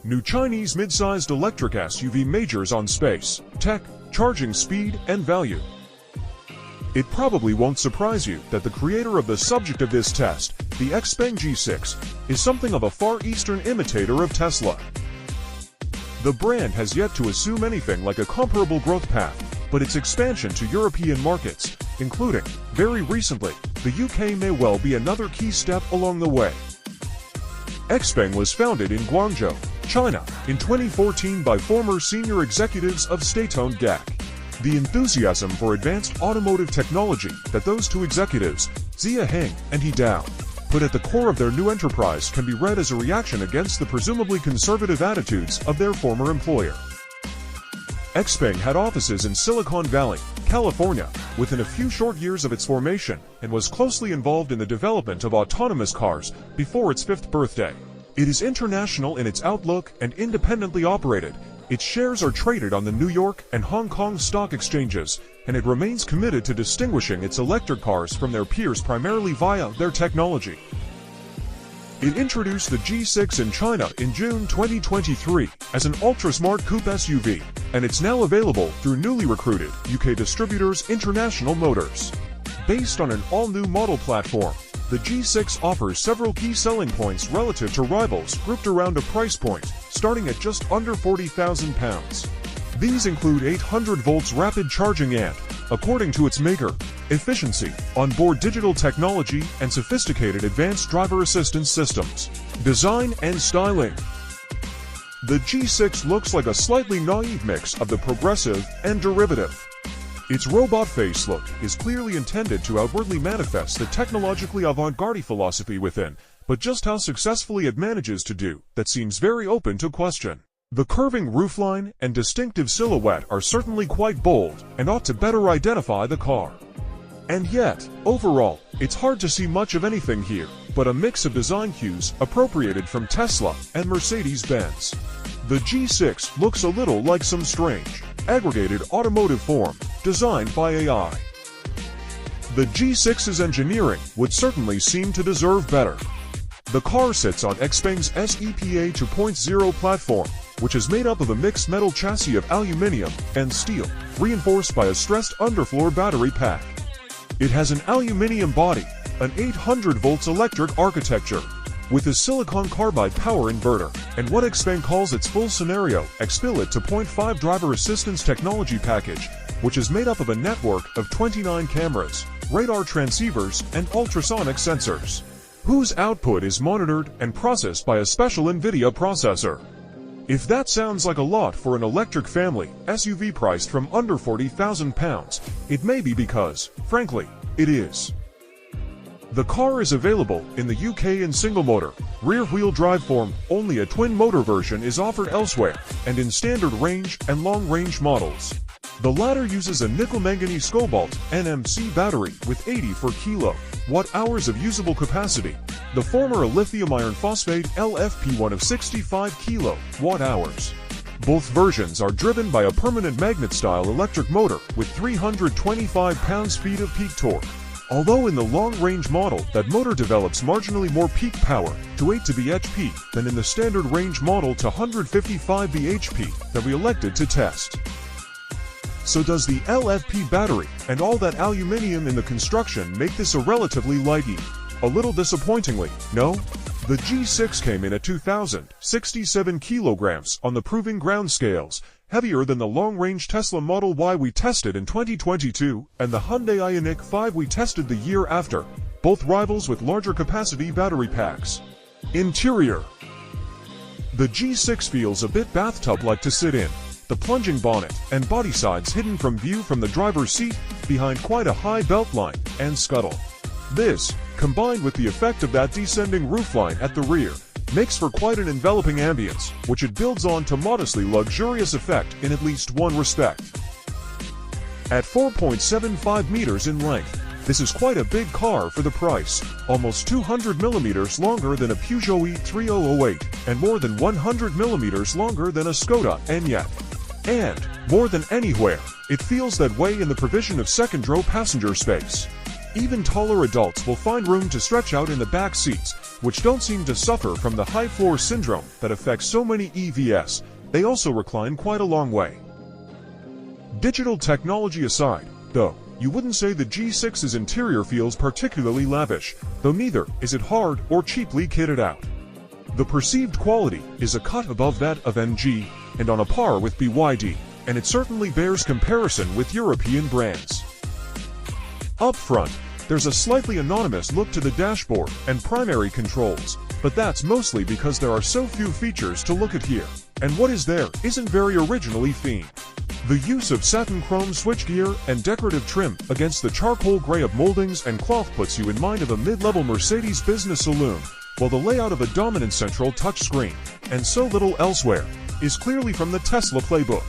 New Chinese mid-sized electric SUV majors on space, tech, charging speed, and value. It probably won't surprise you that the creator of the subject of this test, the XPeng G6, is something of a Far Eastern imitator of Tesla. The brand has yet to assume anything like a comparable growth path, but its expansion to European markets, including, very recently, the UK, may well be another key step along the way. XPeng was founded in Guangzhou, China, in 2014 by former senior executives of state-owned GAC. The enthusiasm for advanced automotive technology that those two executives, Zia Heng and He Dao, put at the core of their new enterprise can be read as a reaction against the presumably conservative attitudes of their former employer. XPeng had offices in Silicon Valley, California, within a few short years of its formation, and was closely involved in the development of autonomous cars before its 5th birthday. It is international in its outlook and independently operated. Its shares are traded on the New York and Hong Kong stock exchanges, and it remains committed to distinguishing its electric cars from their peers primarily via their technology. It introduced the G6 in China in June 2023 as an ultra-smart coupe SUV, and it's now available through newly recruited UK distributors International Motors. Based on an all-new model platform, the G6 offers several key selling points relative to rivals grouped around a price point, starting at just under £40,000. These include 800 volts rapid charging and, according to its maker, efficiency, onboard digital technology, and sophisticated advanced driver assistance systems. Design and styling. The G6 looks like a slightly naive mix of the progressive and derivative. Its robot face look is clearly intended to outwardly manifest the technologically avant-garde philosophy within, but just how successfully it manages to do that seems very open to question. The curving roofline and distinctive silhouette are certainly quite bold and ought to better identify the car. And yet, overall, it's hard to see much of anything here, but a mix of design cues appropriated from Tesla and Mercedes-Benz. The G6 looks a little like some strange, aggregated automotive form, designed by AI. The G6's engineering would certainly seem to deserve better. The car sits on XPeng's SEPA 2.0 platform, which is made up of a mixed metal chassis of aluminium and steel, reinforced by a stressed underfloor battery pack. It has an aluminium body, an 800 volts electric architecture, with a silicon carbide power inverter, and what XPeng calls its full scenario XPilot 2.5 driver assistance technology package, which is made up of a network of 29 cameras, radar transceivers, and ultrasonic sensors, whose output is monitored and processed by a special NVIDIA processor. If that sounds like a lot for an electric family SUV priced from under £40,000, it may be because, frankly, it is. The car is available in the UK in single-motor, rear-wheel drive form. Only a twin-motor version is offered elsewhere, and in standard range and long-range models. The latter uses a nickel-manganese cobalt NMC battery with 84 kWh of usable capacity, the former a lithium iron phosphate LFP1 of 65 kWh. Both versions are driven by a permanent magnet-style electric motor with 325 pounds-feet of peak torque. Although in the long-range model, that motor develops marginally more peak power, to 8 bhp, than in the standard range model to 155 bhp that we elected to test. So does the LFP battery and all that aluminium in the construction make this a relatively light EV? A little disappointingly, no? The G6 came in at 2,067 kilograms on the proving ground scales, heavier than the long-range Tesla Model Y we tested in 2022 and the Hyundai Ioniq 5 we tested the year after, both rivals with larger capacity battery packs. Interior. The G6 feels a bit bathtub-like to sit in, the plunging bonnet and body sides hidden from view from the driver's seat behind quite a high beltline and scuttle. This, combined with the effect of that descending roofline at the rear, makes for quite an enveloping ambience, which it builds on to modestly luxurious effect in at least one respect. At 4.75 meters in length, this is quite a big car for the price, almost 200 millimeters longer than a Peugeot E3008, and more than 100 millimeters longer than a Skoda Enyaq. And, more than anywhere, it feels that way in the provision of second-row passenger space. Even taller adults will find room to stretch out in the back seats, which don't seem to suffer from the high floor syndrome that affects so many EVs. They also recline quite a long way. Digital technology aside, though, you wouldn't say the G6's interior feels particularly lavish, though neither is it hard or cheaply kitted out. The perceived quality is a cut above that of MG and on a par with BYD, and it certainly bears comparison with European brands. Up front, there's a slightly anonymous look to the dashboard and primary controls, but that's mostly because there are so few features to look at here, and what is there isn't very originally themed. The use of satin chrome switchgear and decorative trim against the charcoal gray of moldings and cloth puts you in mind of a mid-level Mercedes business saloon, while the layout of a dominant central touchscreen, and so little elsewhere, is clearly from the Tesla playbook.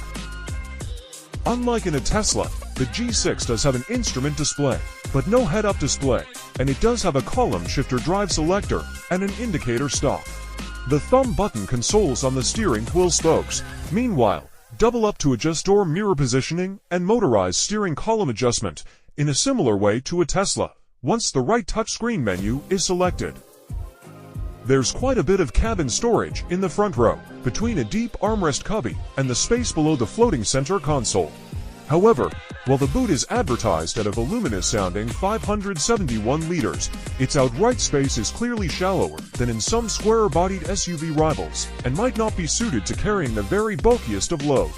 Unlike in a Tesla, the G6 does have an instrument display, but no head-up display, and it does have a column shifter drive selector and an indicator stop. The thumb button consoles on the steering wheel spokes, meanwhile, double up to adjust door mirror positioning and motorized steering column adjustment in a similar way to a Tesla, once the right touchscreen menu is selected. There's quite a bit of cabin storage in the front row, between a deep armrest cubby and the space below the floating center console. However, while the boot is advertised at a voluminous-sounding 571 liters, its outright space is clearly shallower than in some squarer-bodied SUV rivals, and might not be suited to carrying the very bulkiest of load.